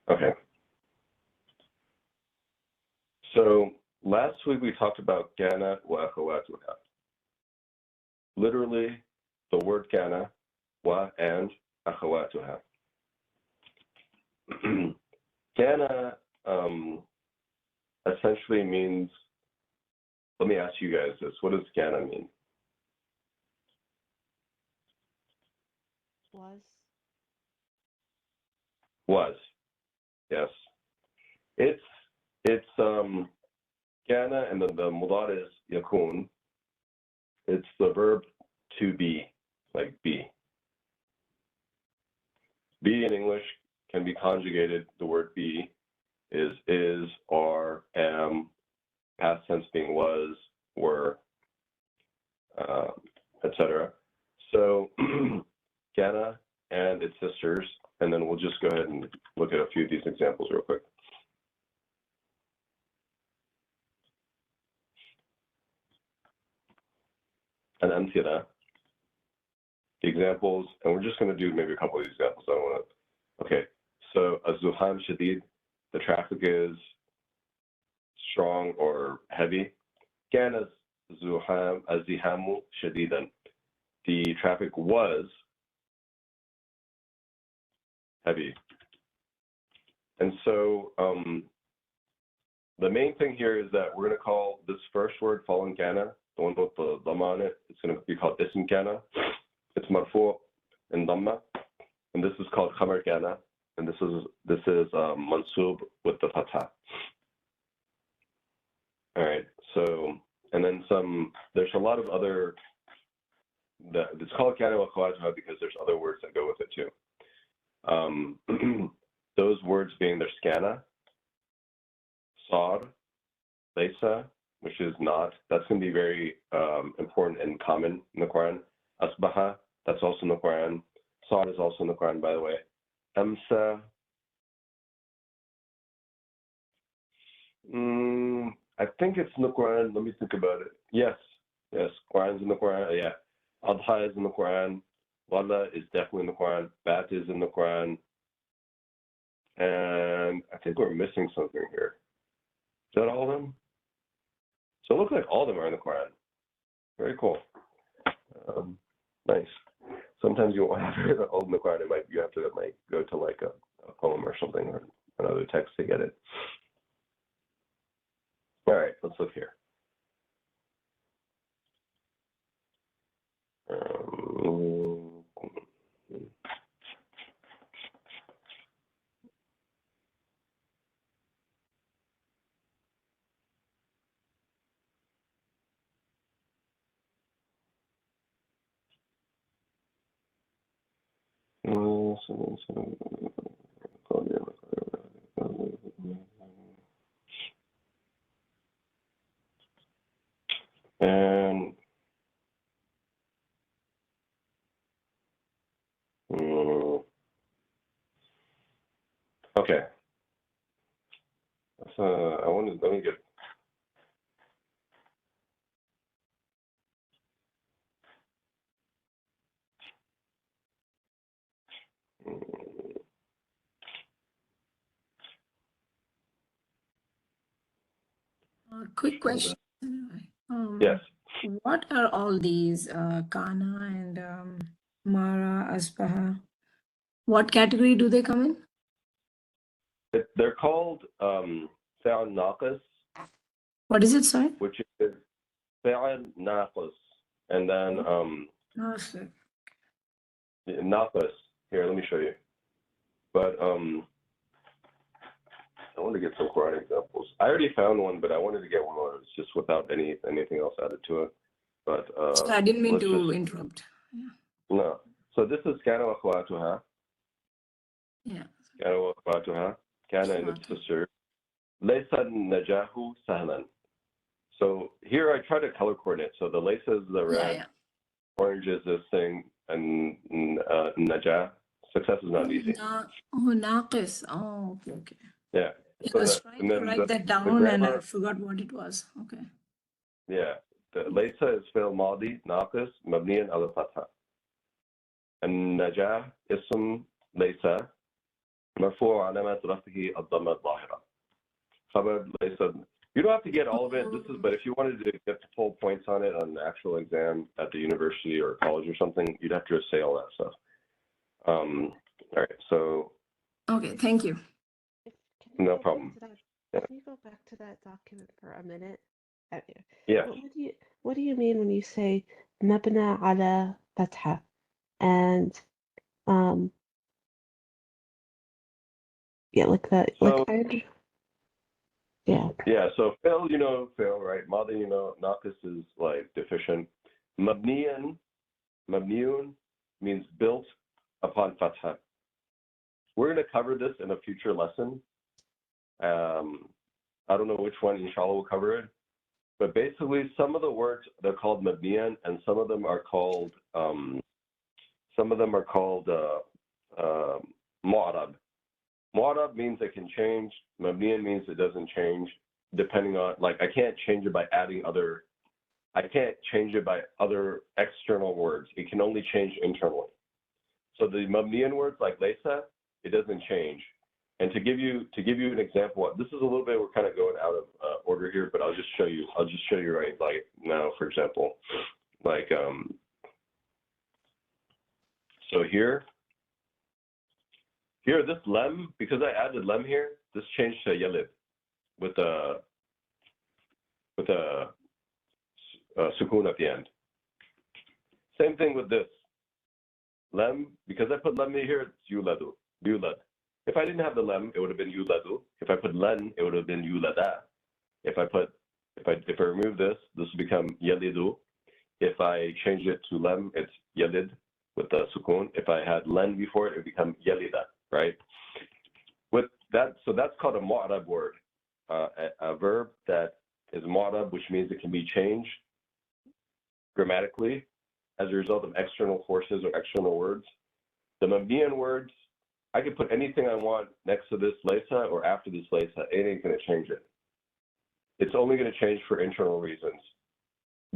Okay. So last week we talked about kana wa akhawatuha. Literally, the word kana wa and akhawatuha. Kana essentially means, let me ask you guys this, what does kana mean? Was. Yes. It's kana, and then the mudar is yakun. It's the verb to be, like be. Be in English can be conjugated. The word be is, are, am, past tense being was, were, etc. So kana and its sisters, and then we'll just go ahead and look at a few of these examples real quick. And amthila, the examples, and we're just going to do maybe a couple of these examples. I don't want to. Okay, so az-zuham shadid, the traffic is strong or heavy. Kana az-zuham az-zihamu shadidan, the traffic was heavy. And so the main thing here is that we're going to call this first word following kana, the one with the dhamma on it, it's going to be called ism kana. It's marfu and dhamma, and this is called khabar kana, and this is mansub with the fatha. All right. So, and then there's a lot of other. It's called kana wa khawatuha because there's other words that go with it too. Those words being their skana, sar, laysa, which is not. That's going to be very important and common in the Quran. Asbaha, that's also in the Quran. Sar is also in the Quran, by the way. Amsa, I think it's in the Quran. Let me think about it. Yes, Quran's in the Quran. Yeah, Adha is in the Quran. Walla is definitely in the Quran. Bat is in the Quran. And I think we're missing something here. Is that all of them? So it looks like all of them are in the Quran. Very cool. Nice. Sometimes you won't have it all in the Quran. You have to go to like a poem or something or another text to get it. All right, let's look here. And okay. Let me get. Quick question. Yes. What are all these kana and mara, asbaha? What category do they come in? They're called fa'al naqis. What is it, sorry? Which is fa'al naqis, and then naqis. Here, let me show you. But I want to get some Quran examples. I already found one, but I wanted to get one where it's just without anything else added to it. But so I didn't mean to interrupt. Yeah. No. So this is kana wa akhawatuha. Yeah. Kana wa akhawatuha. Kana and its sister. Laysa najahu sahlan. So here I try to color coordinate. So the laysa is the red, orange is this thing, and najah, success is not easy. Naqis. Oh, okay. Yeah. I was trying to write that down and I forgot what it was. Okay. Yeah. The laysa is fi'l madi, naqis, mabniyan ala fatha. And najah, ism laysa, مرفوع علامة رفعه الضمة الظاهرة. خبر ليس. You don't have to get all of it. This is, but if you wanted to get the full points on it on the actual exam at the university or college or something, you'd have to say all that stuff. All right, so. Okay, thank you. No problem. Can you go back to that document for a minute? Yeah. What do you mean when you say مبنى على فتحة and yeah, like that, So, yeah. Yeah, so fail, you know, fail, right? Madi, you know, naqis is like deficient. Mabniyan means built upon fatha. We're going to cover this in a future lesson. I don't know which one, inshallah, we'll cover it. But basically, some of the words, they're called mabniyan, and some of them are called mu'arab. Mu'arab means it can change. Mabniyan means it doesn't change, depending on, like, I can't change it by adding other, I can't change it by other external words. It can only change internally. So the mabniyan words like laysa, it doesn't change. And to give you an example, this is a little bit, we're kind of going out of order here, but I'll just show you right, like now, for example, like, so here, this lem, because I added lem here, this changed to yalid with a sukoon at the end. Same thing with this. Lem, because I put lem here, it's yuladu, yulad. If I didn't have the lem, it would have been yuladu. If I put len, it would have been yulada. If I remove this, this would become yalidu. If I change it to lem, it's yalid with the sukoon. If I had len before it, it would become yalida, right? With that, so that's called a mu'arab word, a verb that is mu'arab, which means it can be changed grammatically as a result of external forces or external words. The mabniyan words, I can put anything I want next to this laysa or after this laysa. It ain't going to change it. It's only going to change for internal reasons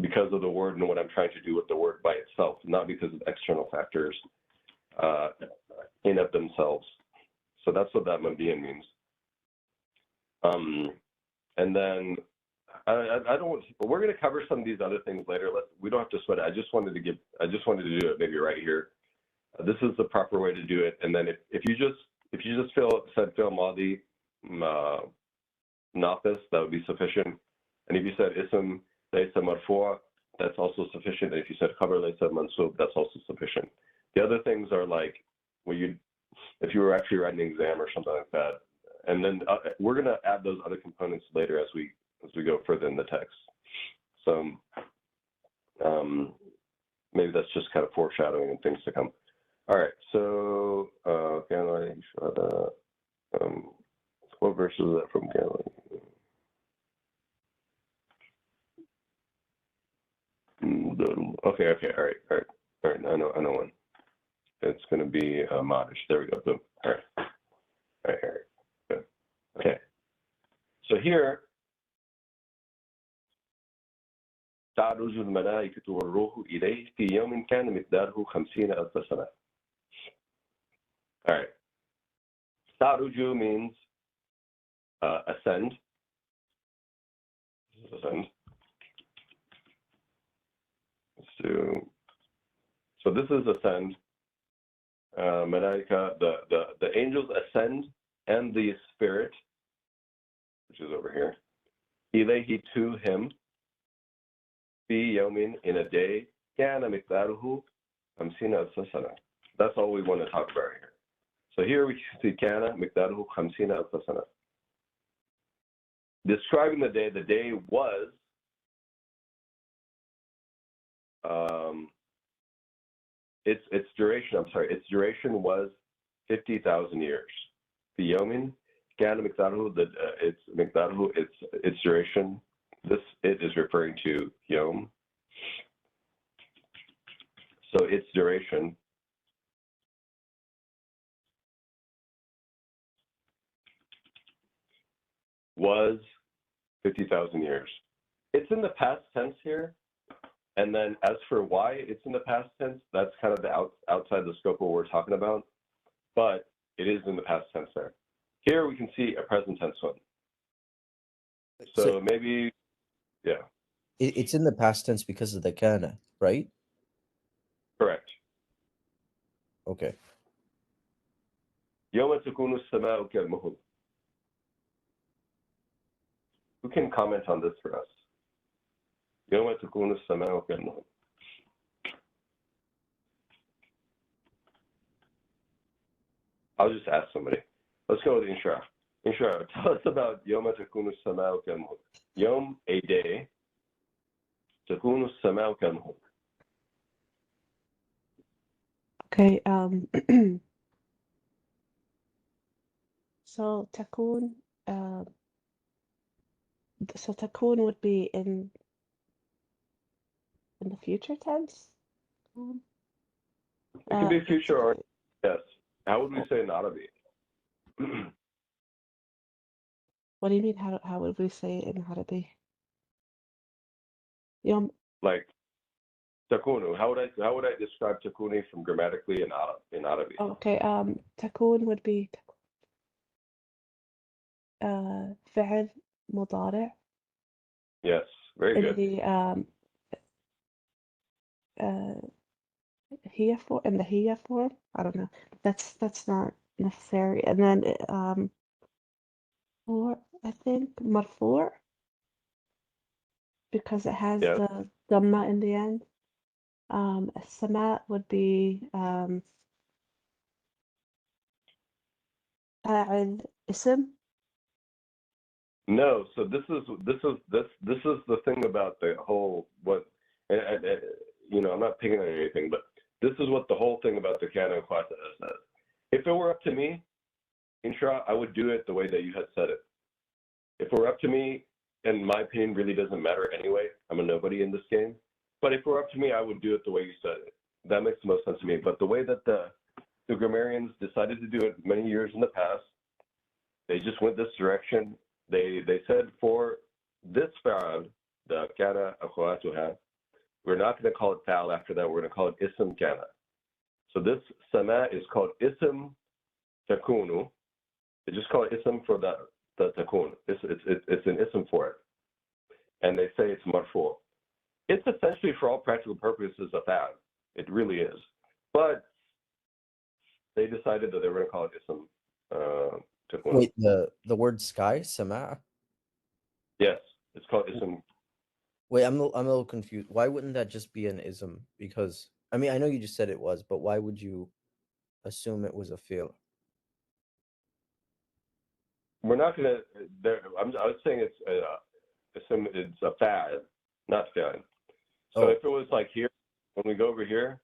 because of the word and what I'm trying to do with the word by itself, not because of external factors in of themselves. So that's what that mabniyan means. And then I don't. We're going to cover some of these other things later. We don't have to sweat it. I just wanted to do it maybe right here. This is the proper way to do it. And then if you just said fi'l madi naqis, that would be sufficient. And if you said ism laysa marfu', that's also sufficient. And if you said khabar laysa mansub, that's also sufficient. The other things are like if you were actually writing an exam or something like that. And then we're going to add those other components later as we go further in the text. So maybe that's just kind of foreshadowing and things to come. All right, so what verse is that from Galilee? Okay, all right. I know one. It's going to be modish. There we go. Boom. All right. Good. Okay. So here, تعرج الملائكة والروح إليه في يوم كان مقداره 50,000 سنة. All right. Taruju means ascend. Ascend. So this is ascend. Malaika, the angels ascend, and the spirit, which is over here, ilayhi to him, fi yawmin, in a day, kana miqdaruhu 50,000 sana. That's all we want to talk about here. So here we see kana miqdaruhu 50,000 sana. Describing the day was its duration was 50,000 years. Fi yawmin kana miqdaruhu, its duration. It is referring to yom. So its duration was 50,000 years. It's in the past tense here. And then as for why it's in the past tense, that's kind of the outside the scope of what we're talking about. But it is in the past tense there. Here we can see a present tense one. So maybe, yeah. It's in the past tense because of the kana, right? Correct. Okay. يوم تكون السماء كالمهل. Who can comment on this for us? يوم تكون السماء كالمهل. I'll just ask somebody. Let's go with Inshra. Inshra, tell us about يوم تكون السماء كالمهل. يوم, a day. تكون السماء كالمهل. Okay, so تكون so تكون would be in the future tense. It can be future or yes. How would we say not to be? What do you mean? How would we say it in how to be? يوم Like takunu. How would I describe takuni from grammatically in Arabic? okay, تكون would be فعل مضارع Yes, very in good. the هي form, in the هي form. I don't know. That's not necessary. And then for I think مرفوع because it has Yes. the dhamma in the end. السماء would be فاعل اسم. No, so this is the thing about the whole you know, I'm not picking on anything, but this is what the whole thing about the Kana and Kwata says. If it were up to me, Inshra, I would do it the way that you had said it. If it were up to me, and my opinion really doesn't matter anyway, I'm a nobody in this game. But if it were up to me, I would do it the way you said it. That makes the most sense to me. But the way that the grammarians decided to do it many years in the past, they just went this direction. They said for this fa'al, the kana akhwatuha, we're not going to call it fa'al after that. We're going to call it ism kana. So this sama is called ism takunu. They just call it ism for the takun. It's an ism for it. And they say it's marfu. It's essentially, for all practical purposes, a fa'al. It really is. But they decided that they were going to call it ism takunu. Wait, the word sky, sama? Yes, it's called ism. Wait, I'm a little confused. Why wouldn't that just be an ism? Because I mean, I know you just said it was, but why would you assume it was a fi'l? We're not going to. I was saying it's a fa'al, not fa'al. So if it was like here, when we go over here,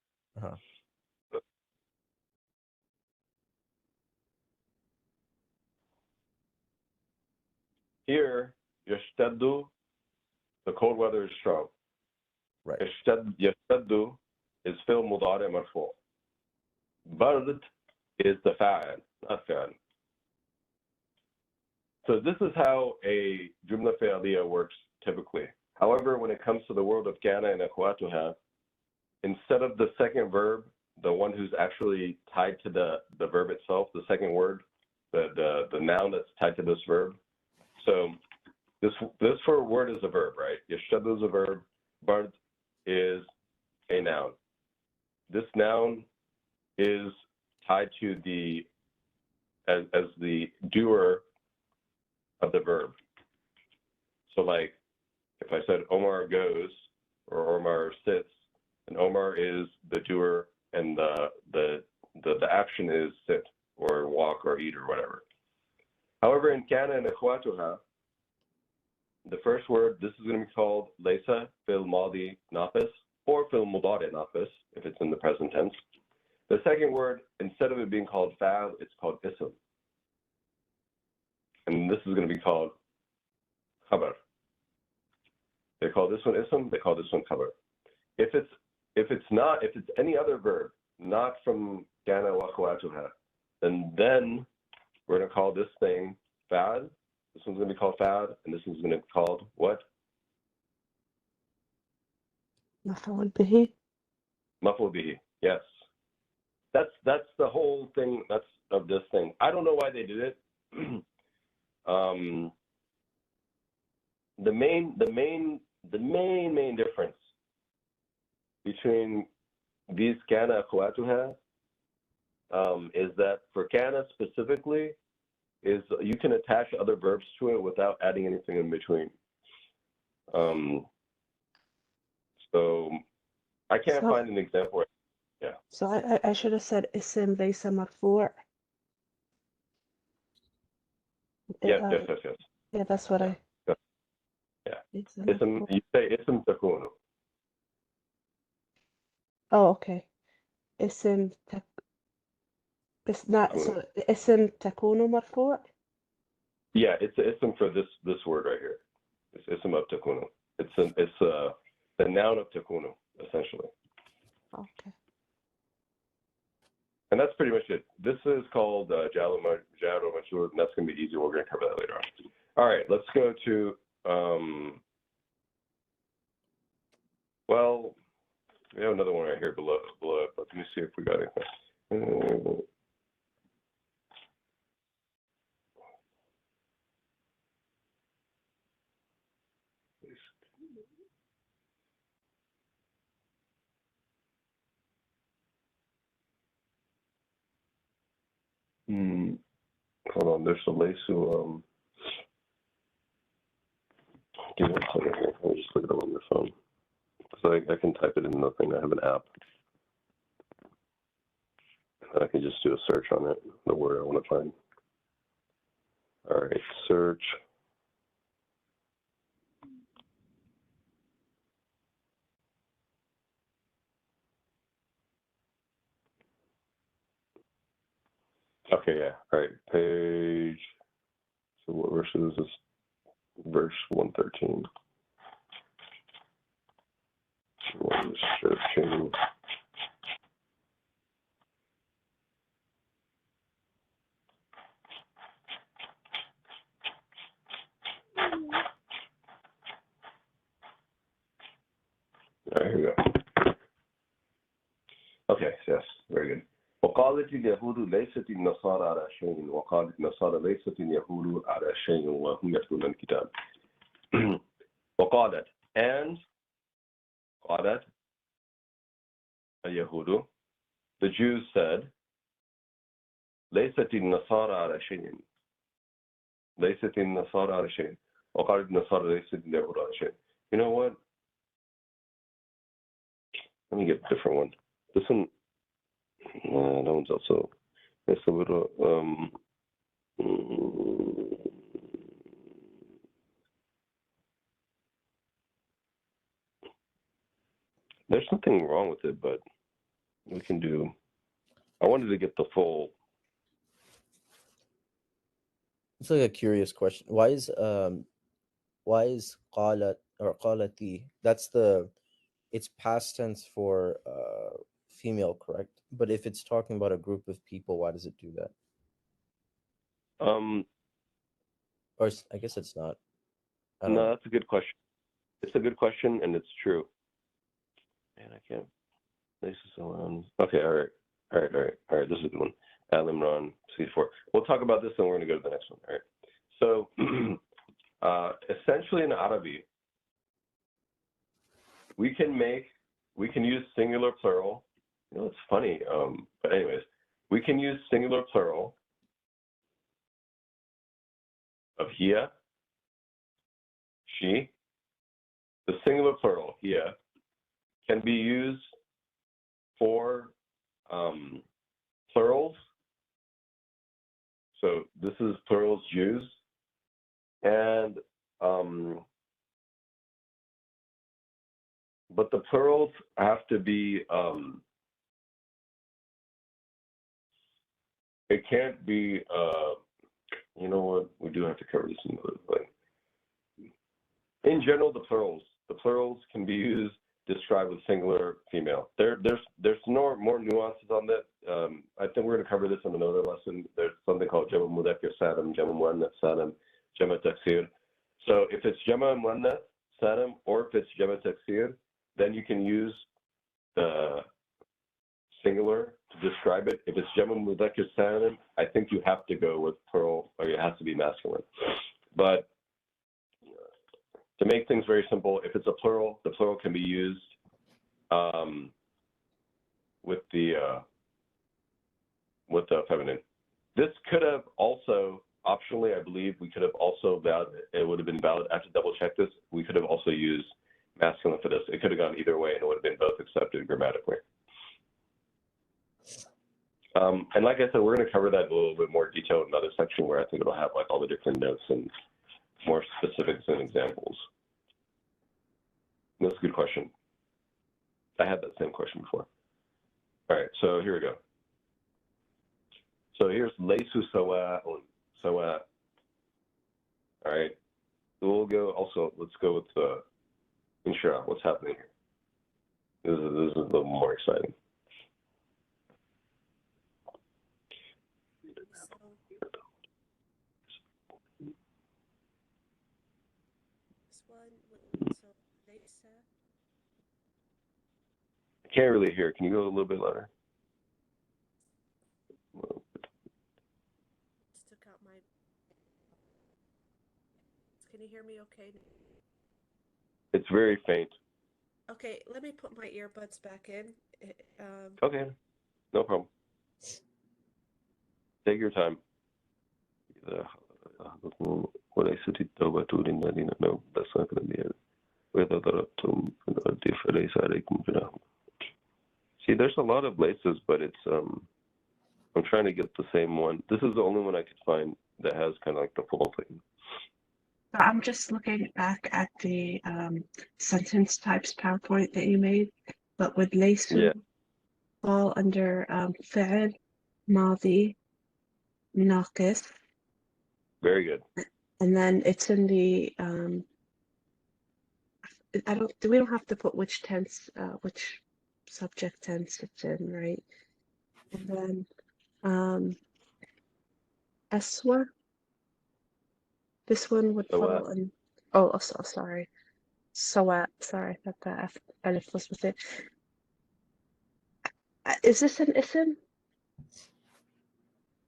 here, yashtaddu, the cold weather is strong. Right. Yashtaddu is fi'l mudari marfu. Bard is the fa'al, not fa'al. So this is how a jumla fi'aliyah works typically. However, when it comes to the world of kana and akhwatuha, instead of the second verb, the one who's actually tied to the verb itself, the second word, the noun that's tied to this verb. So this for word is a verb, right? Yashadu is a verb. Bard is a noun. This noun is tied to as the doer of the verb. So like if I said Omar goes or Omar sits, and Omar is the doer and the action is sit or walk or eat or whatever. However, in kana and akhwatuha, the first word, this is going to be called laysa fil madi naqis or fil mudari naqis if it's in the present tense. The second word, instead of it being called fa'al, it's called ism. And this is going to be called khabar. They call this one ism, they call this one khabar. If it's any other verb, not from kana wa akhwatuha, then we're going to call this thing fa'al. This one's going to be called fa'al, and this one's going to be called what? مفعول به. Maf'ul bihi. Yes. That's the whole thing. That's of this thing. I don't know why they did it. The main difference between these kana akhwatuha is that for kana specifically is you can attach other verbs to it without adding anything in between. So I can't find an example. Yeah. So I should have said اسم ليس مرفوع. Yes. Yeah, that's what I. Yeah. Ism, you say ism takunu. Oh, okay. اسم it's not so اسم تكون مرفوع. Yeah, it's an ism for this word right here. It's ism of takunu. It's the noun of takunu essentially. Okay. And that's pretty much it. This is called Jaro Majur, and that's going to be easy. We're going to cover that later on. All right, let's go to, well, we have another one right here below it, but let me see if we got anything. Hold on, there's some Lesu. Give me a second here. Let me just look it up on my phone. So I can type it in the thing. I have an app. And I can just do a search on it, the word I want to find. All right, search. Okay, yeah. All right, page. So what verse is this? Verse 113. Searching. All right, here we go. Okay, yes, very good. وقالت اليهود ليست النصارى على شيء وقالت النصارى ليست اليهود على شيء وهم يتلون الكتاب. وقالت and قالت اليهود, the Jews said ليست النصارى على شيء ليست النصارى على شيء وقالت النصارى ليست اليهود على شيء. You know what? Let me get a different one. This one, that one's also, it's a little, there's nothing wrong with it, but we can do, I wanted to get the full. It's like a curious question. Why is qalat or qalati? That's it's past tense for female, correct? But if it's talking about a group of people, why does it do that? Or I guess it's not. I don't know. That's a good question. It's a good question, and it's true. Man, I can't. This is okay. All right. This is a good one. Al Imran C4. We'll talk about this, and we're going to go to the next one. All right. So, essentially, in Arabic, we can use singular plural. You know, it's funny. But anyways, we can use singular plural of hiya, she. The singular plural hiya can be used for plurals. So this is plurals Jews, and but the plurals have to be it can't be you know what, we do have to cover this in another thing. In general, the plurals can be used described with singular female. There's more nuances on that. I think we're going to cover this in another lesson. There's something called Jama Mudhakkar Salim, Jama Muannath Salim, Jama Taksir. So if it's Jama Muannath Salim or if it's Jama Taksir, then you can use the singular to describe it. If it's Jamu Mudhakkar Salim, I think you have to go with plural, or it has to be masculine. But to make things very simple, if it's a plural, the plural can be used with the feminine. This could have also, optionally, I believe, we could have also it would have been valid. I have to double check this. We could have also used masculine for this. It could have gone either way, and it would have been both accepted grammatically. And like I said, we're going to cover that in a little bit more detail in another section where I think it'll have like all the different notes and more specifics and examples. That's a good question. I had that same question before. All right, so here we go. So here's Laysu Sawa'un. Sawa. All right. So we'll go also, let's go with Insha. What's happening here? This is a little more exciting. I can't really hear. Can you go a little bit louder? Can you hear me okay? It's very faint. Okay, let me put my earbuds back in. Okay, no problem. Take your time. وليست التوبة للذين no, that's not going to be it. وإذا ضربتم في الأرض فليس عليكم جناح. See, there's a lot of laces, but it's I'm trying to get the same one. This is the only one I could find that has kind of like the full thing. I'm just looking back at the sentence types PowerPoint that you made, but with laysu fall under فعل ماضي ناقص. Very good. And then it's in the we don't have to put which tense, which subject tense it's in, right? And then aswa. This one would fall in. Oh, sorry. Sawat. Sorry, I thought the alif was with it. Is this an ism?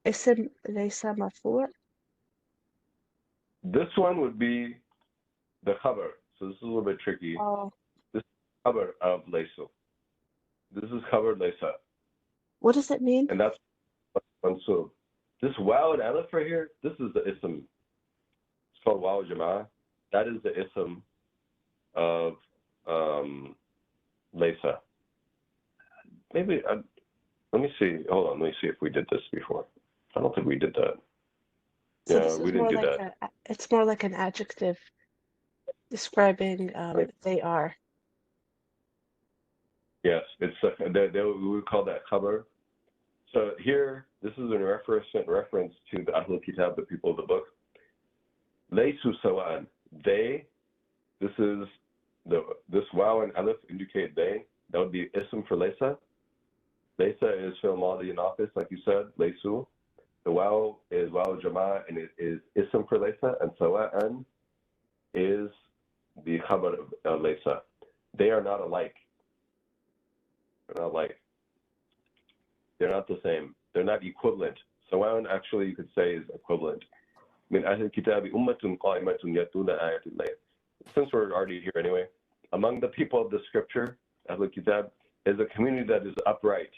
Ism laysa marfu'? This one would be the khabar. So this is a little bit tricky. Oh. This is khabar of laysu. This is khabar laysa. What does it mean? And that's mansub. This waw and alif right here, this is the ism. It's called waw jama'ah. That is the ism of laysa. Maybe, let me see. Hold on, let me see if we did this before. I don't think we did that. So Yeah, we didn't do like that. It's more like an adjective describing they are. Yes, it's we would call that khabar. So here, this is in reference to the Ahlul Kitab, the people of the book. Laysu sawa'an. They, this waw and alif indicate they. That would be ism for laysa. Laysa is fi'l madi naqis, like you said, laysu. The waw is waw jama'ah, and it is ism for laysa, and sawa'an is the khabar of laysa. They are not alike. They're not alike. They're not the same. They're not equivalent. Sawa'an actually you could say is equivalent. Min ahli kitabi ummatun qa'imatun yatuna ayatil layl. Since we're already here anyway, among the people of the scripture, Ahlul Kitab, is a community that is upright.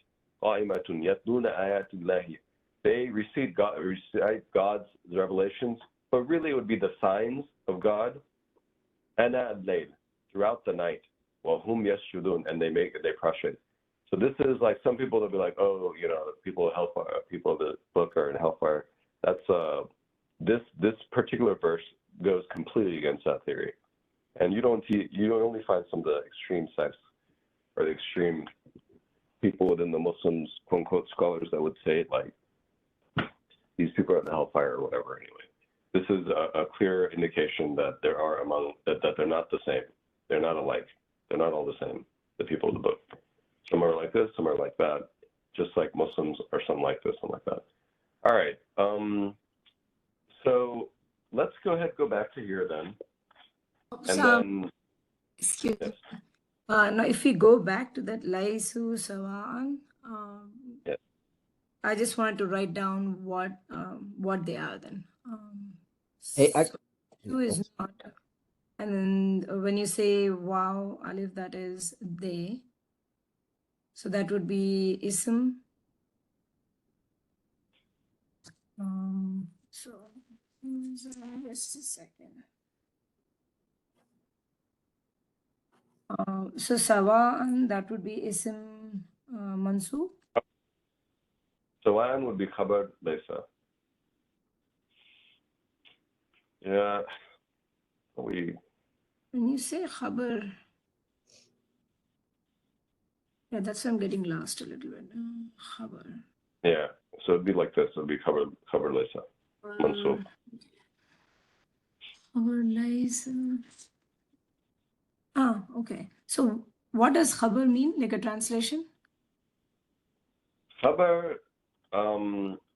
Qa'imatun yatuna ayatil layl. They recite God's revelations, but really it would be the signs of God. Ana al-layl, throughout the night. Wa hum yasjudun, and they prostrate. So this is like some people will be like, oh, you know, people of hellfire, people of the book are in hellfire. That's this particular verse goes completely against that theory, and you only find some of the extreme sects or the extreme people within the Muslims, quote unquote, scholars that would say like these people are in the hellfire or whatever. Anyway, this is a clear indication that there are that they're not the same. They're not alike. They're not all the same. The people of the book. Some are like this, some are like that, just like Muslims are some like this, some like that. All right. So let's go back to here then. Excuse me. Now, if we go back to that laysu sawa'an, Yeah. I just wanted to write down what they are then. Hey, So two is not. And then when you say wow, alif, that is they. So that would be ism. So just a second. So sawa'an, that would be ism mansub. Sawa'an would be khabar laysa. Yeah. When you say khabar, yeah, that's why I'm getting lost a little bit. Khabar. Yeah. So it'd be like this. It'd be khabar laysa. Mansub. Khabar laysa. Okay. So what does khabar mean? Like a translation? Khabar,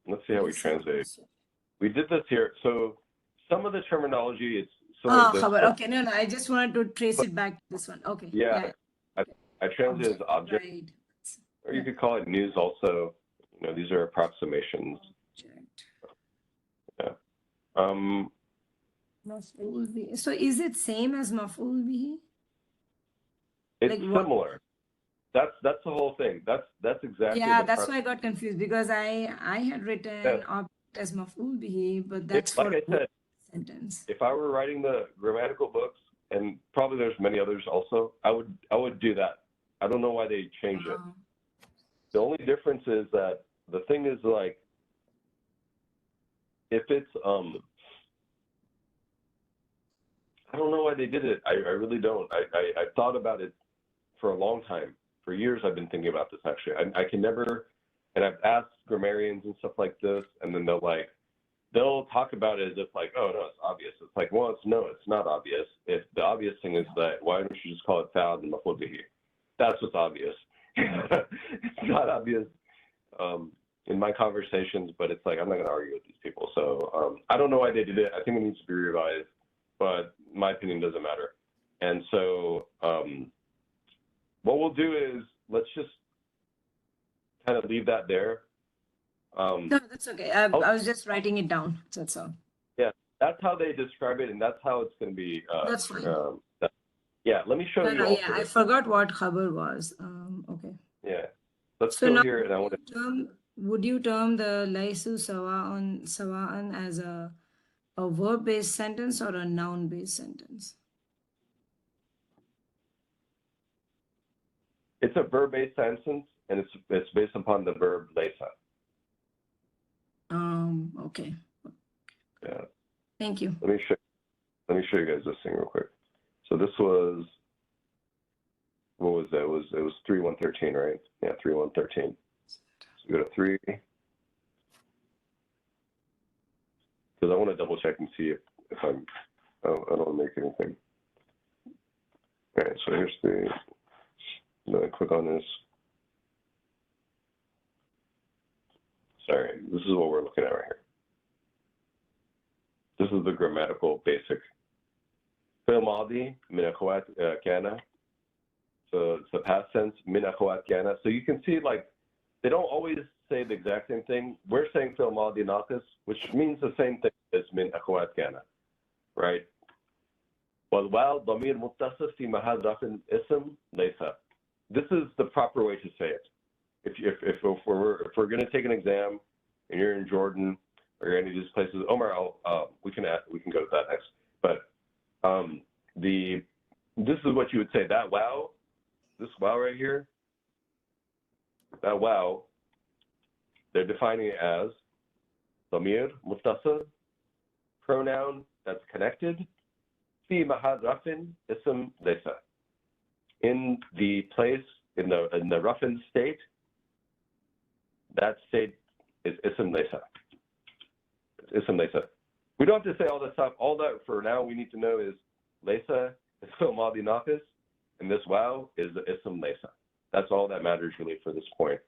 let's see how we translate. We did this here. So some of the terminology is similar to this. Khabar. Okay, no, I just wanted to trace it back to this one. Okay. Yeah. I translate it as object. Right. Or you could call it news also. You know, these are approximations. Object. Yeah. Maf'ul bihi. So is it same as maf'ul bihi? It's Like what? similar. That's the whole thing. That's exactly. Yeah, that's why I got confused because I had written object as maf'ul bihi, but that's like for I said, sentence. if I were writing the grammatical books, and probably there's many others also, I would do that. I don't know why they changed it. The only difference is that the thing is like, if it's I don't know why they did it. I really don't. I thought about it for a long time. For years, I've been thinking about this actually. I can never, and I've asked grammarians and stuff like this, and then they'll talk about it as if like, oh no, it's obvious. It's like, well, it's not obvious. If the obvious thing is that, why don't you just call it fa'al and maf'ul bihi? That's what's obvious. It's not obvious in my conversations, but it's like, I'm not going to argue with these people. So I don't know why they did it. I think it needs to be revised, but my opinion doesn't matter. And so what we'll do is, let's just kind of leave that there. No, that's okay. I was just writing it down. That's all. Yeah, that's how they describe it, and that's how it's going to be. That's fine. Yeah, let me show you. No, yeah, I forgot what khabar was. Okay. Yeah, let's So go now, here, and I want to. would you term the laysu sawa'an as a verb-based sentence or a noun-based sentence? It's a verb-based sentence, and it's based upon the verb laysa. Okay. Yeah. Thank you. Let me show you guys this thing real quick. So this was, what was that? It was 3.1.13, right? Yeah, 3.1.13. So go to 3. Because I want to double check and see if I don't want to make anything. All right, so here's the, I'm going to click on this. Sorry, this is what we're looking at right here. This is the grammatical basic. فعل ماضي من أخوات كان. So it's the past tense, min akhawat kana. So you can see, like, they don't always say the exact same thing. We're saying فعل ماضي ناقص, which means the same thing as min akhawat kana, right? والواو ضمير متصل في محل رفع اسم ليس. This is the proper way to say it. If we're going to take an exam and you're in Jordan or any of these places, Omar, we can go to that next. But this is what you would say. That wow, this wow right here, that wow, they're defining it as ضمير متصل, pronoun that's connected, في محل رفع اسم ليس. In the place, in the roughened state, that state is ism laysa. It's ism laysa. We don't have to say all that stuff. All that for now we need to know is laysa is fi'l madi naqis, and this wow is the ism laysa. That's all that matters really for this point.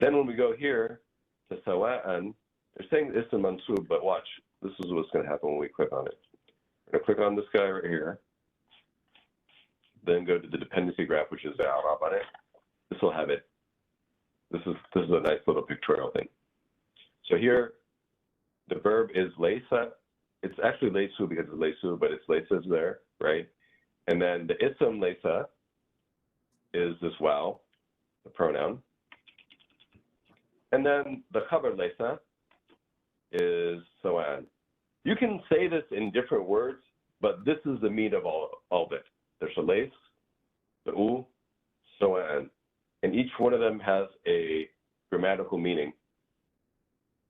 Then when we go here to sawa'an, they're saying ism mansub, but watch. This is what's going to happen when we click on it. We're going to click on this guy right here. Then go to the dependency graph, which is the Arab on it. This will have it. This is a nice little pictorial thing. So here, the verb is laysa. It's actually laysu because it's laysu, but it's laysa is there, right? And then the ism laysa is this wow, the pronoun. And then the khabar laysa is sawa'an. You can say this in different words, but this is the meat of all of it. There's a lays, the u, sawa'an. And each one of them has a grammatical meaning.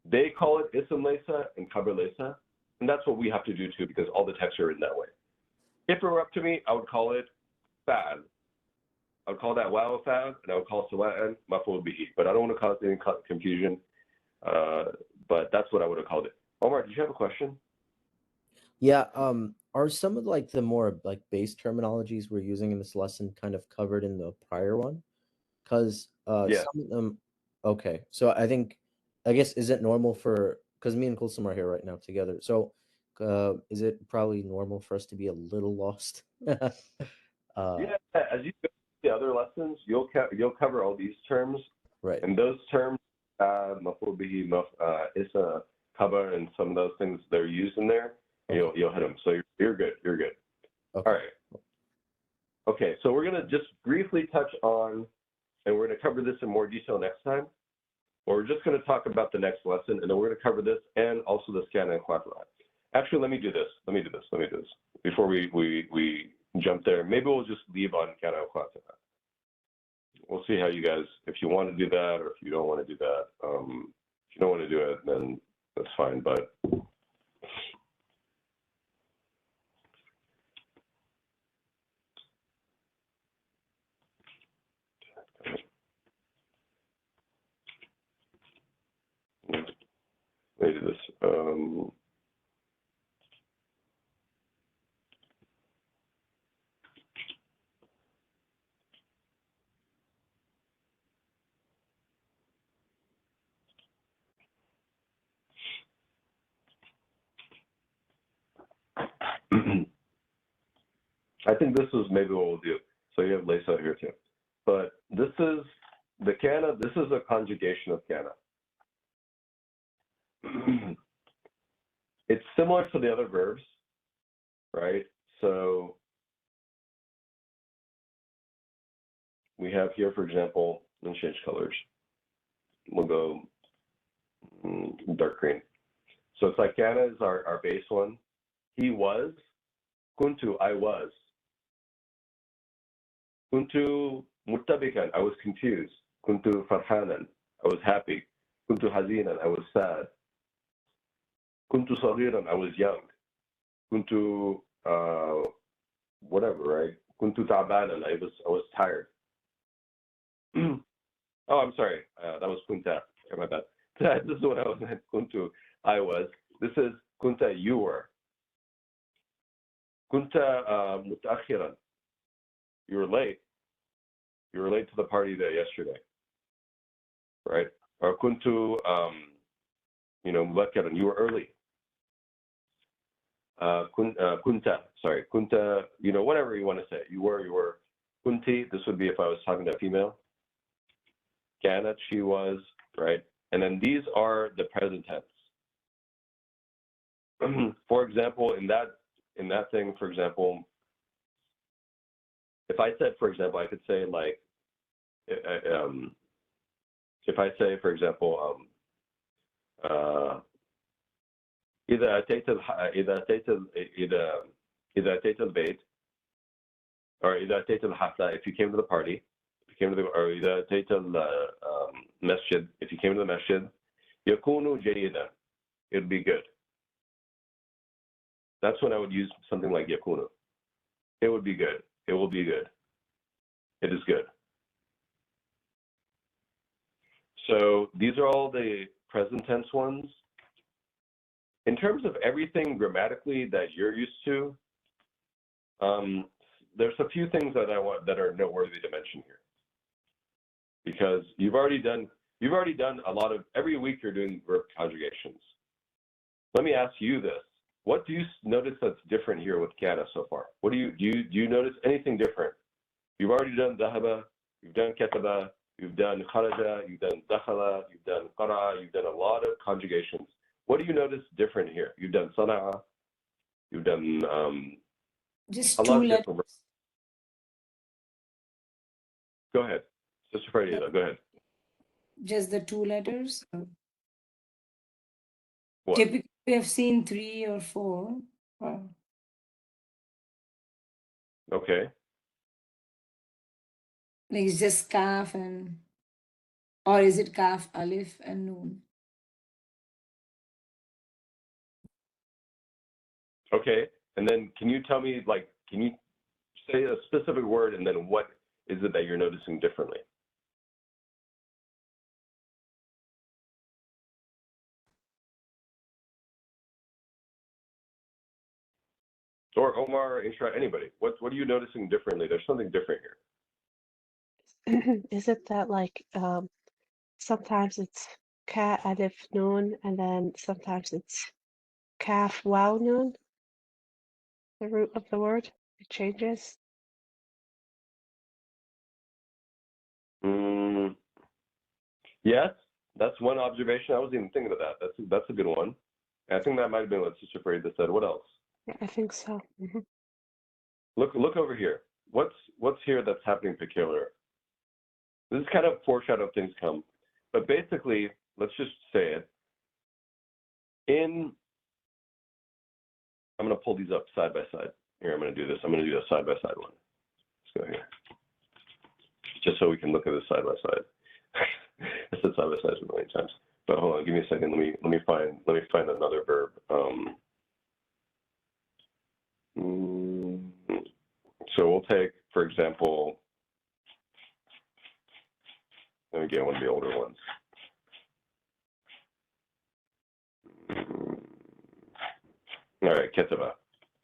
They call it ism laysa and khabar laysa, and that's what we have to do too, because all the texts are written that way. If it were up to me, I would call it fa'al. I would call that wow fa'al, and I would call sawa'an maf'ul bihi. But I don't want to cause any confusion. But that's what I would have called it. Omar, did you have a question? Yeah. Are some of like the more like base terminologies we're using in this lesson kind of covered in the prior one? Because Yeah. some of them. Okay, so I guess is it normal for, because me and Kulsum are here right now together. So is it probably normal for us to be a little lost? Yeah. As you go through the other lessons, you'll cover all these terms. Right. And those terms, maf'ul bihi, isa, khabar, and some of those things they're used in there, Okay. you'll hit them. So you're good. You're good. Okay. All right. Okay, so we're gonna just briefly touch on, and we're gonna cover this in more detail next time. Or we're just gonna talk about the next lesson, and then we're gonna cover this and also the scan and quadrat. Actually, let me do this. Before we jump there. Maybe we'll just leave on kana and quadrat. We'll see how you guys, if you want to do that or if you don't want to do that. If you don't want to do it, then that's fine. But let me do this. I think this is maybe what we'll do. So you have lace out here too. But this is the kana, this is a conjugation of kana. It's similar to the other verbs, right? So we have here, for example, let's change colors. We'll go dark green. So it's like kana is our base one. He was. Kuntu, I was. Kuntu muttabikan, I was confused. Kuntu farhanan, I was happy. Kuntu hazinan, I was sad. Kuntu saghiran, I was young. Kuntu whatever, right? Kuntu ta'banan, I was tired. Oh, I'm sorry. That was kunta. Okay, my bad. This is what I was at. Kuntu, I was. This is kunta, you were. Kunta mutaakhiran. You were late. You were late to the party there yesterday, right? Or kuntu, mulakkaran. You were early. Kunta, sorry. Kunta, whatever you want to say. You were. Kunti, this would be if I was talking to a female. Kanat, she was, right? And then these are the present tense. For example, in that thing, for example, if I said, for example, I could say like, if I say, for example, إذا أتيت البيت, or إذا أتيت الحفلة, if you came to the party, or إذا أتيت المسجد, if you came to the masjid, يكون جيدا, it would be good. That's when I would use something like yakunu. It would be good. It will be good. It is good. So these are all the present tense ones. In terms of everything grammatically that you're used to, there's a few things that that are noteworthy to mention here. Because you've already done a lot of, every week you're doing verb conjugations. Let me ask you this. What do you notice that's different here with kana so far? What do you notice anything different? You've already done dhahaba, you've done kataba, you've done kharaja, you've done dakhala, you've done qara, you've done a lot of conjugations. What do you notice different here? You've done sana'a, you've done Just a lot two of different. letters. Go ahead, Sister Farida, go ahead. Just the two letters. What? Typically, we have seen 3 or 4. Okay. Like it's just kaf and, or is it kaf, alif, and noon? Okay, and then can you tell me, like, can you say a specific word and then what is it that you're noticing differently? Or Omar, Ishra, anybody. What are you noticing differently? There's something different here. Is it that like sometimes it's ka alif noon and then sometimes it's kaf waw noon? The root of the word, it changes. Yes, that's one observation. I wasn't even thinking of that. That's a good one. I think that might have been what Sister Farida said. What else? Yeah, I think so. Look over here. What's here that's happening peculiar? This is kind of foreshadow of things come. But basically, let's just say it. I'm going to pull these up side by side. Here, I'm going to do this. I'm going to do a side by side one. Let's go here. Just so we can look at this side by side. I said side by side a million times. But hold on, give me a second. Let me find another verb. So we'll take, for example, let me get one of the older ones. All right, ketaba.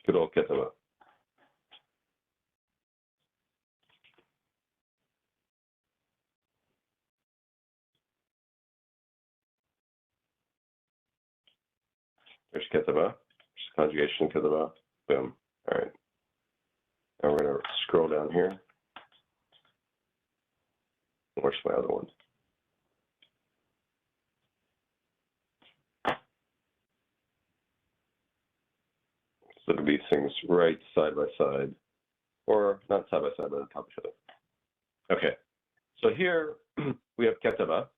Good old ketaba. There's ketaba. There's conjugation ketaba. Boom. All right. Now we're going to scroll down here. Where's my other one? So look at these things right side by side, or not side by side, but on top of each other. Okay. So here we have ketaba,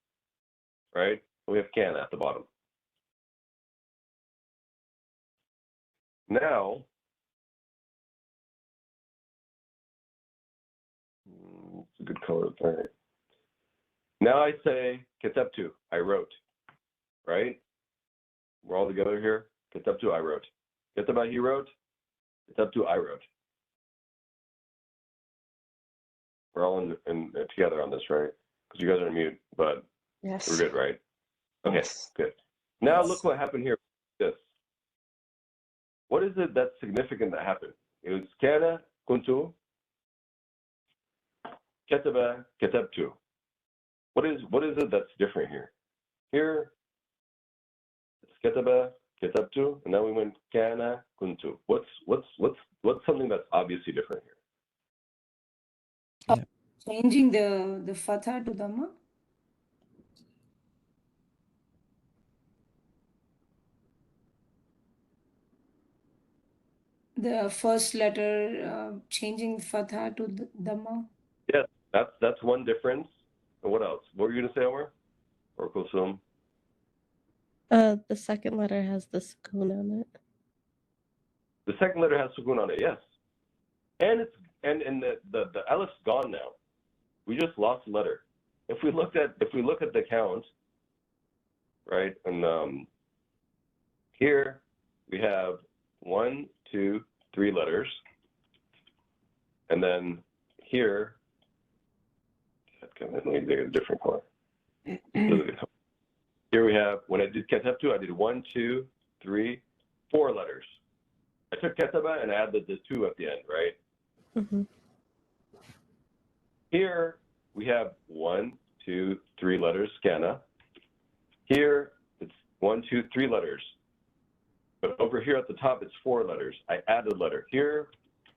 right? We have kana at the bottom. Now, it's a good color. All right. Now I say katabtu, I wrote, right? We're all together here. Katabtu, I wrote. Kataba, he wrote. Katabtu, I wrote. We're all in together on this, right? Because you guys are on mute, but Yes. we're good, right? Okay, Yes. good. Now Yes. look what happened here. This. What is it that's significant that happened? It was kana, kuntu, kataba, katabtu. What is it that's different here? Here, it's kataba, katabtu, and now we went kana, kuntu. What's something that's obviously different here? Changing the fatha to dhamma. The first letter changing fatha to dhamma. Yes, that's one difference. And what else? What were you gonna say, Omar? Or Kulsum? The second letter has the sukoon on it. The second letter has sukoon on it, yes. And it's the alif's gone now. We just lost a letter. If we look at the count, right, and here we have 1, 2, 3 letters, and then here, let me make it a different color. Here we have, when I did katabtu, I did 1, 2, 3, 4 letters. I took kataba and added the 2 at the end, right? Mm-hmm. Here we have 1, 2, 3 letters, kana. Here it's 1, 2, 3 letters. But over here at the top it's 4 letters. I added a letter. Here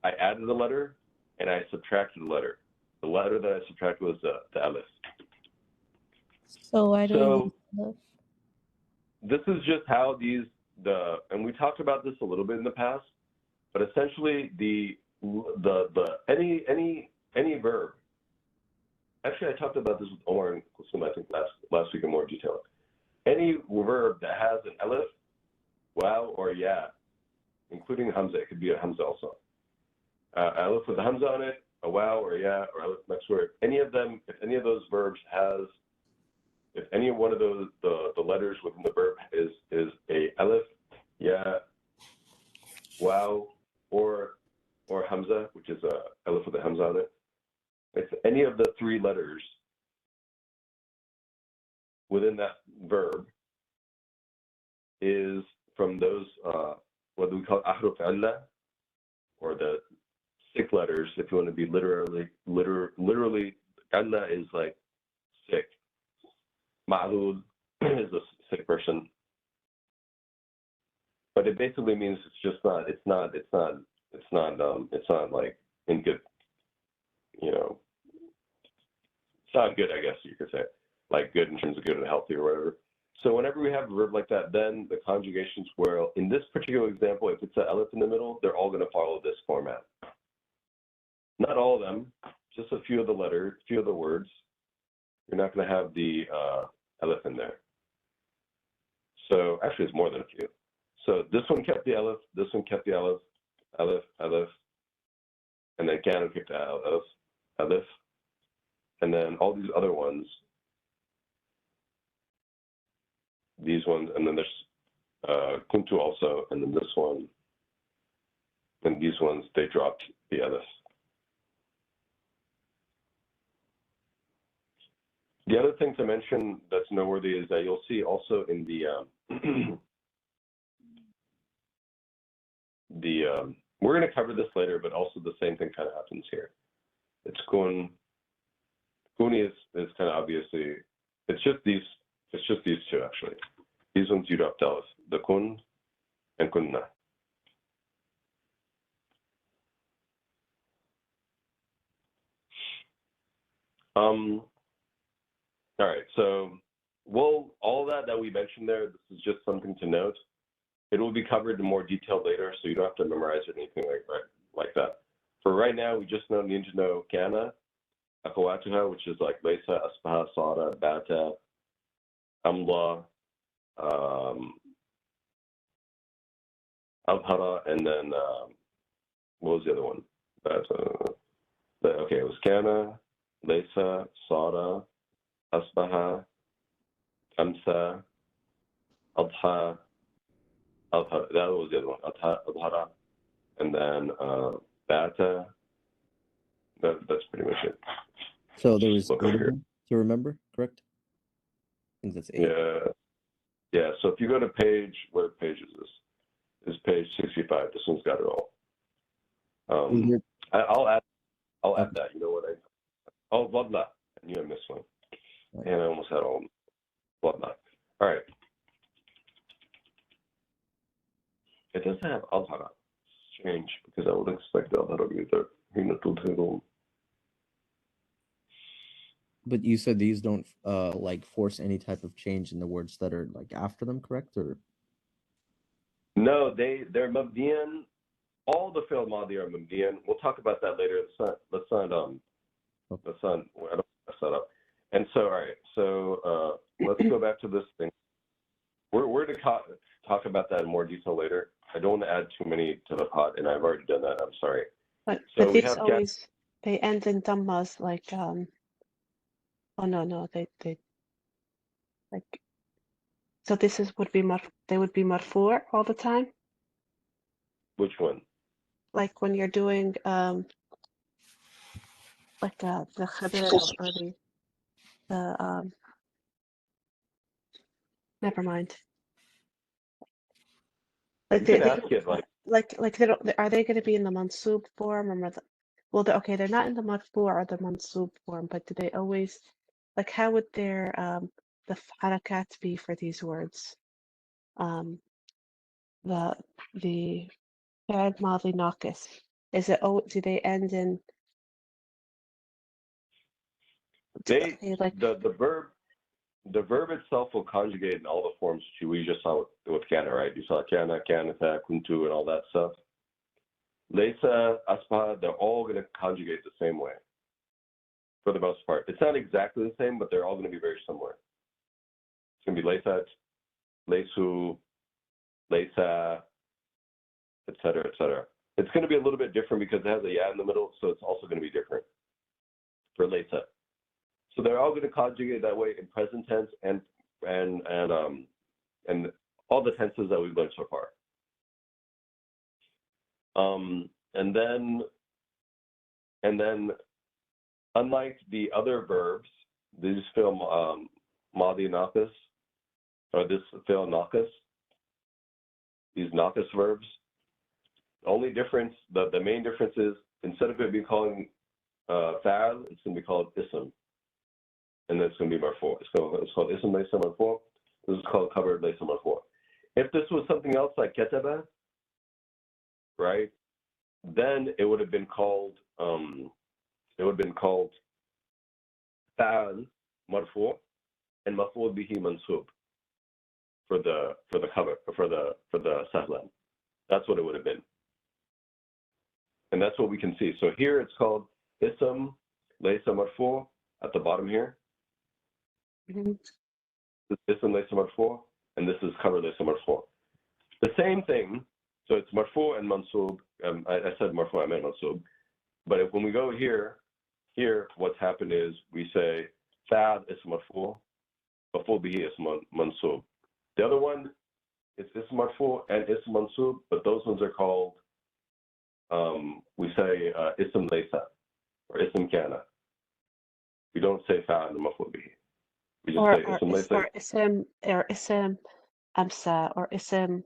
I added a letter and I subtracted a letter. The letter that I subtracted was the alif. So why do we So use alif? this is just how and we talked about this a little bit in the past, but essentially any verb. Actually, I talked about this with Omar and Kusum, I think last week in more detail. Any verb that has an alif, wow, or ya, including hamza, it could be a hamza also. Alif with a hamza on it, a wow or ya, or alif next word. Any of them, if any of those verbs if any one of those the letters within the verb is a alif, ya, wow, or hamza, which is a alif with a hamza on it. If any of the three letters within that verb is from those what we call ahruf alla, or the 6 letters, if you want to be literally, alla is like sick. Ma'lul is a sick person. But it basically means it's not like in good, it's not good, I guess you could say. Like good in terms of good and healthy or whatever. So whenever we have a verb like that, then the conjugations where, in this particular example, if it's an alif in the middle, they're all going to follow this format. Not all of them, just a few of the letters, a few of the words. You're not going to have the alif in there. So actually, it's more than a few. So this one kept the alif, this one kept the alif, and then Kano kept the alif, and then all these other ones, these ones, and then there's kuntu also, and then this one, and these ones, they dropped the alif. The other thing to mention that's noteworthy is that you'll see also in we're going to cover this later, but also the same thing kind of happens here. It's kun. Kuni is kind of obviously, it's just these two actually. These ones you dropped out, the kun and kunna. All right, so all that we mentioned there, this is just something to note. It will be covered in more detail later, so you don't have to memorize anything like that. For right now, we just need to know kana, akhawatuha, which is like laysa, asbaha, sara, bata, amla, abhara, and then what was the other one? Okay, it was kana, laysa, sara, asbaha, amsa, adha, that was the other one, adhara, and then bata. That's pretty much it. So there was Look 8 over of here. them to remember, correct? I think that's 8. Yeah. So if you go to what page is this? This is page 65. This one's got it all. I'll add that. You know what Wadla. I knew I missed one. Right. And I almost had all Wadla. All right. It doesn't have Alhara. Strange, because I would expect Alhara to be there. But you said these don't like force any type of change in the words that are like after them, correct? Or No, they're mabdiyan. All the fi'l madi are mabdiyan. We'll talk about that later. Let's not I don't mess that up. And so, all right. So let's go back to this thing. We're to talk about that in more detail later. I don't want to add too many to the pot, and I've already done that. I'm sorry. But we these have always they end in dhammas like oh no they like, so this would be they would be marfu' all the time. Which one? Like when you're doing like the khabir or the never mind. Like You can ask it like they don't, are they going to be in the mansub form or okay, they're not in the marfu' or the mansub form, but do they always, like, how would their the harakat be for these words? The fi'l madi naqis, is it, do they end in the verb the verb itself will conjugate in all the forms we just saw with kana, right? You saw kana, kanata, kuntu, and all that stuff. Laysa, aspa, they're all going to conjugate the same way for the most part. It's not exactly the same, but they're all going to be very similar. It's going to be laysat, laysu, laysa, etc., etc. It's going to be a little bit different because it has a ya in the middle, so it's also going to be different for laysa. So they're all going to conjugate that way in present tense and all the tenses that we've learned so far. And then unlike the other verbs, these fi'l madi naqis, or this fi'l naqis, these naqis verbs, the only difference, the main difference is instead of it being called fa'al, it's going to be called ism. And then it's going to be marfu'. It's called ism laysa marfu'. This is called covered laysa marfu'. If this was something else like kataba, right, then it would have been called fa'al marfu' and maf'ul bihi mansub for the cover for the sahlan. That's what it would have been. And that's what we can see. So here it's called ism laysa marfu' at the bottom here. This ism laysa marfu', and this is cover laysa marfu'. The same thing. So it's marfu' and mansub. I said marfu', I meant mansub. But when we go here what's happened is we say fa'al ism marfu', maf'ul bihi ism mansub. The other one is ism marfu' and ism mansub, but those ones are called we say ism laysa or ism kana. We don't say fa'al and maf'ul bihi. We just say ism laysa. Or ism amsa or ism,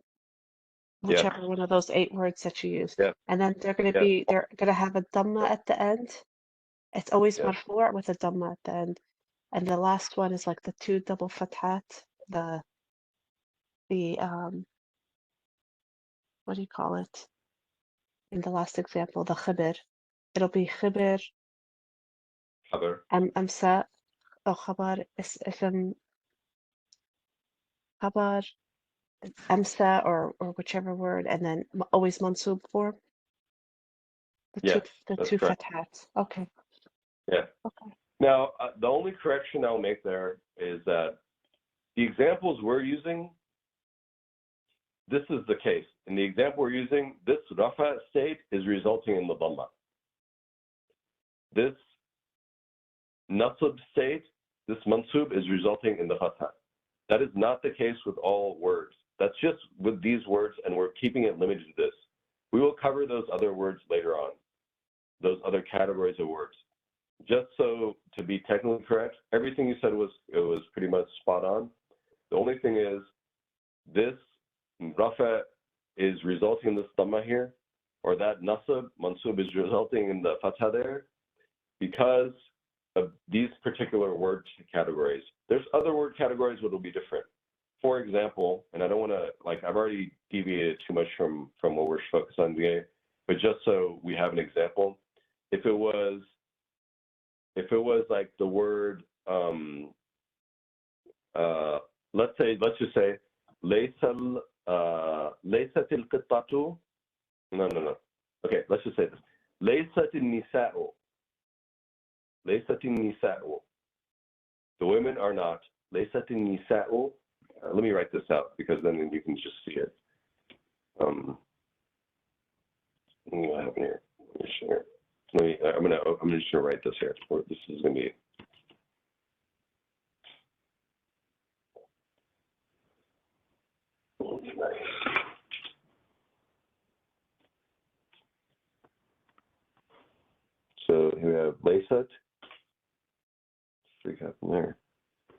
whichever one of those 8 words that you use. Yeah. And then they're going to have a dhamma at the end. It's always marfu' with a dhamma at the end. And the last one is like the 2 double fathat, the what do you call it? In the last example, the khibr. It'll be khibr amsa or khabar ism khabar amsa or whichever word, and then always mansub form. The two fathats. Okay. Yeah. Okay. Now, the only correction I'll make there is that the examples we're using, this is the case. In the example we're using, this rafa state is resulting in the dhamma. This nasab state, this mansub, is resulting in the fatha. That is not the case with all words. That's just with these words, and we're keeping it limited to this. We will cover those other words later on, those other categories of words. Just so to be technically correct, everything you said was pretty much spot on. The only thing is this rafa is resulting in this dhamma here, or that nasab, mansub, is resulting in the fatha there because of these particular word categories. There's other word categories that will be different. For example, and I don't want to, like, I've already deviated too much from what we're focused on today, but just so we have an example, if it was like the word, let's just say, laysat al-qittatu. No. Okay, let's just say this. Laysat al-nisa'u. Laysat al-nisa'u. The women are not. Laysat al-nisa'u. Let me write this out because then you can just see it. What do I have in here? Let me share. I'm just gonna write this here. This is gonna be. So here we have laysat. Freak out from there.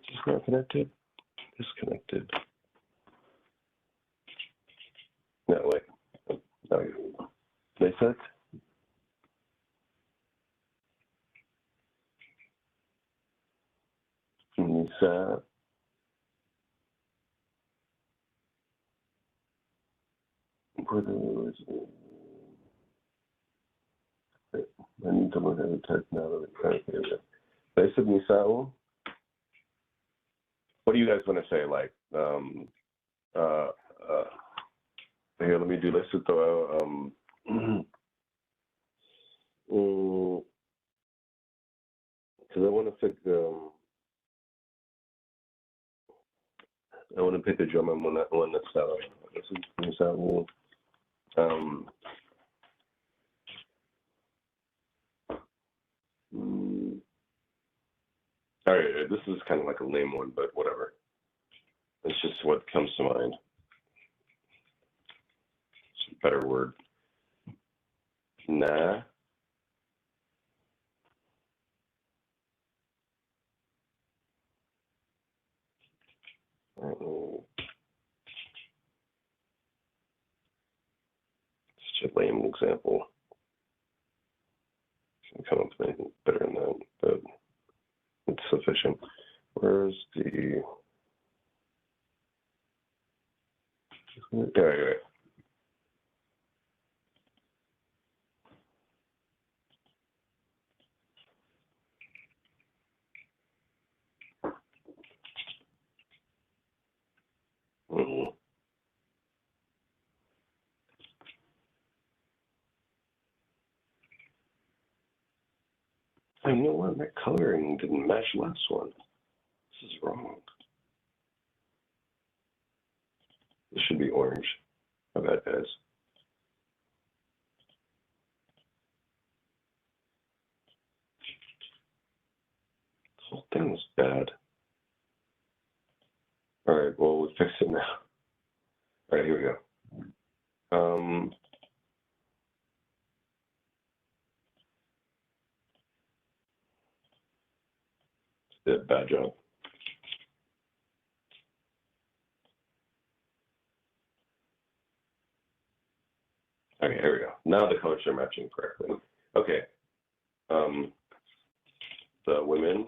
Just not connected. Disconnected. No, wait. No. Laysat. Nisa. I need to look at the text now that it's trying to get it. Laysat nisa'u. what do you guys want to say? Like, here, let me do this. Because I want to pick a German one that's this is example. All right, this is kind of like a lame one, but whatever. It's just what comes to mind. It's a better word. Nah. Such a lame example. Can't come up with anything better than that, but it's sufficient. Where's the? Right. I know what, that coloring didn't match last one. This is wrong. This should be orange. My bad, guys. The whole thing was bad. All right, well, we'll fix it now. All right, here we go. Did a bad job. Okay, here we go. Now the colors are matching correctly. Okay. The women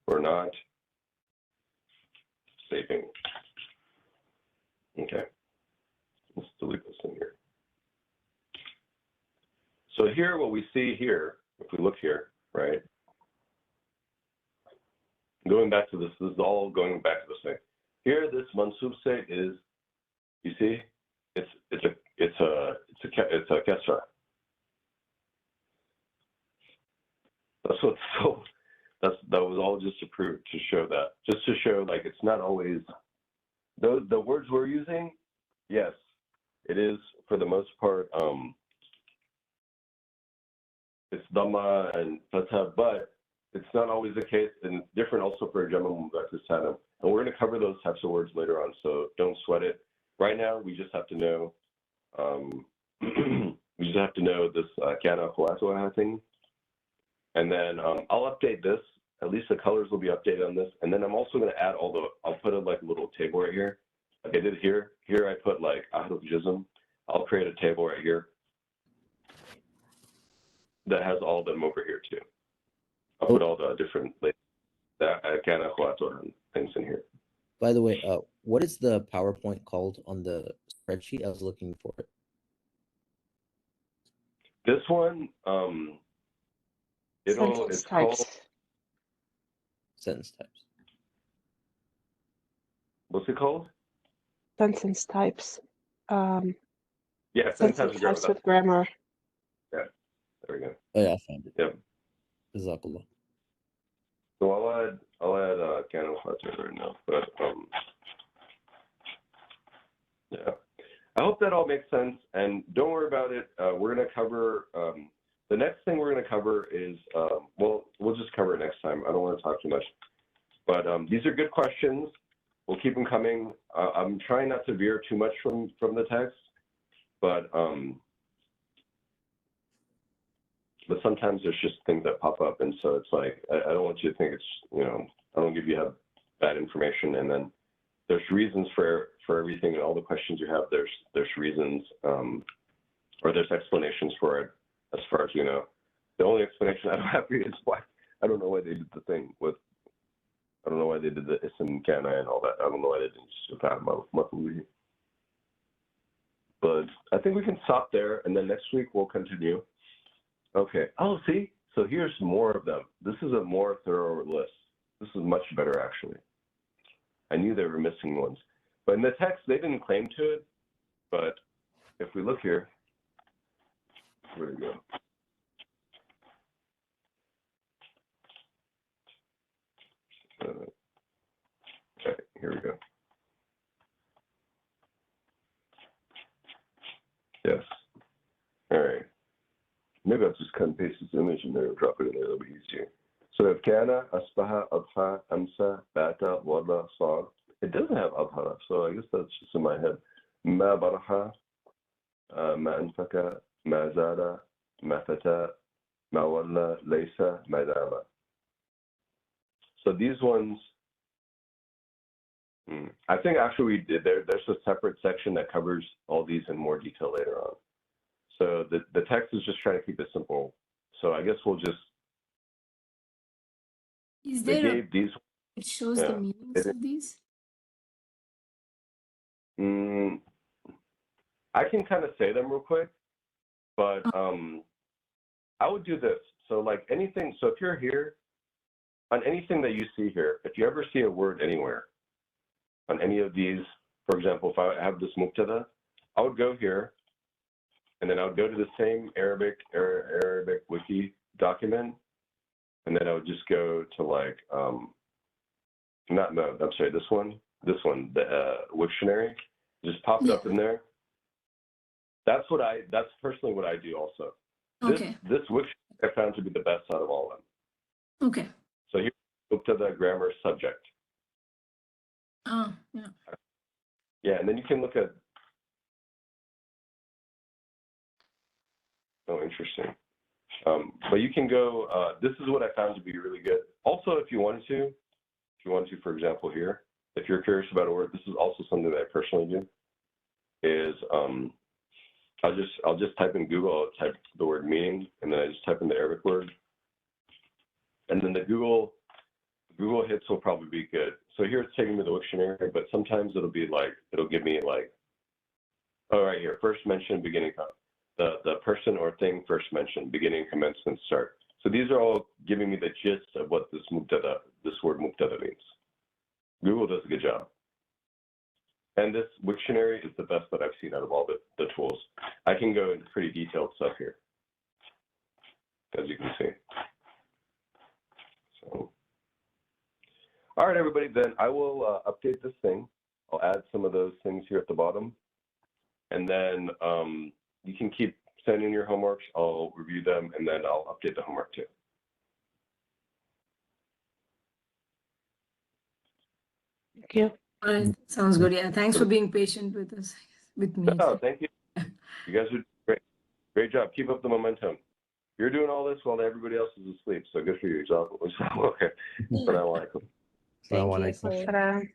were not sleeping. Okay. Let's delete this in here. So here, what we see here, if we look here, right? Going back to this is all going back to the thing. Here, this mansub say is, you see, it's a kesra. That's what's so. That was all just to prove, to show that, just to show like it's not always the words we're using. Yes, it is for the most part. It's dhamma and fatha, but it's not always the case, and it's different also for Jama Mudhakkar Salim. And we're going to cover those types of words later on, so don't sweat it. Right now, we just have to know. We just have to know this kana khuatwa thing, and then I'll update this. At least the colors will be updated on this, and then I'm also going to add all the. I'll put a like little table right here, like I did here. Here I put like ahruf jism. I'll create a table right here that has all of them over here too. I'll put all the different kana khuatwa things in here. By the way, what is the PowerPoint called on the spreadsheet? I was looking for it. This one, it's called Sentence types. Sentence types. What's it called? Sentence types. Yeah, Sentence types with grammar. Yeah, there we go. Oh yeah, I found it. Yep. Jazakallah. So I'll add kana khuatwa right now, but yeah. I hope that all makes sense, and don't worry about it. We're going to cover, the next thing we're going to cover is, well, we'll just cover it next time. I don't want to talk too much. But these are good questions. We'll keep them coming. I'm trying not to veer too much from the text, but sometimes there's just things that pop up, and so it's like, I don't want you to think it's, I don't give you bad information, and then there's reasons for everything, and all the questions you have, there's reasons, or there's explanations for it, as far as you know. The only explanation I don't have is why, I don't know why they did the thing with, I don't know why they did the ism kana and all that. I don't know why they didn't just have mafuli. But I think we can stop there, and then next week we'll continue. Okay. Oh, see? So here's more of them. This is a more thorough list. This is much better, actually. I knew they were missing ones. But in the text, they didn't claim to it. But if we look here, where we go? Okay, here we go. Yes. All right. Maybe I'll just cut and paste this image in there and drop it in there. That'll be easier. So if kana, asbaha, adha, amsa, bata, wada, sar, it doesn't have adha, so I guess that's just in my head. Ma baraha, ma anfaka, ma zada, ma fata, ma walla, laysa, ma dama. So these ones, I think actually we did there's a separate section that covers all these in more detail later on. So the text is just trying to keep it simple. So I guess we'll just, Is they there gave these. it shows the meanings of these? I can kind of say them real quick, but I would do this. So like anything, so if you're here, on anything that you see here, if you ever see a word anywhere, on any of these, for example, if I have this mubtada, I would go here, and then I would go to the same Arabic wiki document, and then I would just go to like, this one, the Wiktionary, just pop it up in there. That's personally what I do also. Okay. This Wiktionary I found to be the best out of all of them. Okay. So here, mubtada, grammar, subject. Oh, yeah. Yeah, and then you can look at, oh, interesting. But you can go, this is what I found to be really good. Also, if you wanted to, for example, here, if you're curious about a word, this is also something that I personally do, is I'll just type in Google, I'll type the word meaning, and then I just type in the Arabic word. And then the Google hits will probably be good. So here it's taking me to the Wiktionary, but sometimes it'll be like, it'll give me like, oh, right here, first mention, beginning, the person or thing first mentioned, beginning, commencement, start. So these are all giving me the gist of what this word mubtada means. Google does a good job. And this Wiktionary is the best that I've seen out of all the tools. I can go into pretty detailed stuff here, as you can see. So, all right, everybody, then I will update this thing. I'll add some of those things here at the bottom. And then you can keep sending your homeworks. I'll review them, and then I'll update the homework too. Thank you. All right. Sounds good. Yeah. Thanks for being patient with us, with me. No, thank you. You guys are great. Great job. Keep up the momentum. You're doing all this while everybody else is asleep, so good for you. Okay. Assalamu alaikum. Thank you. Assalamu alaikum. Salam.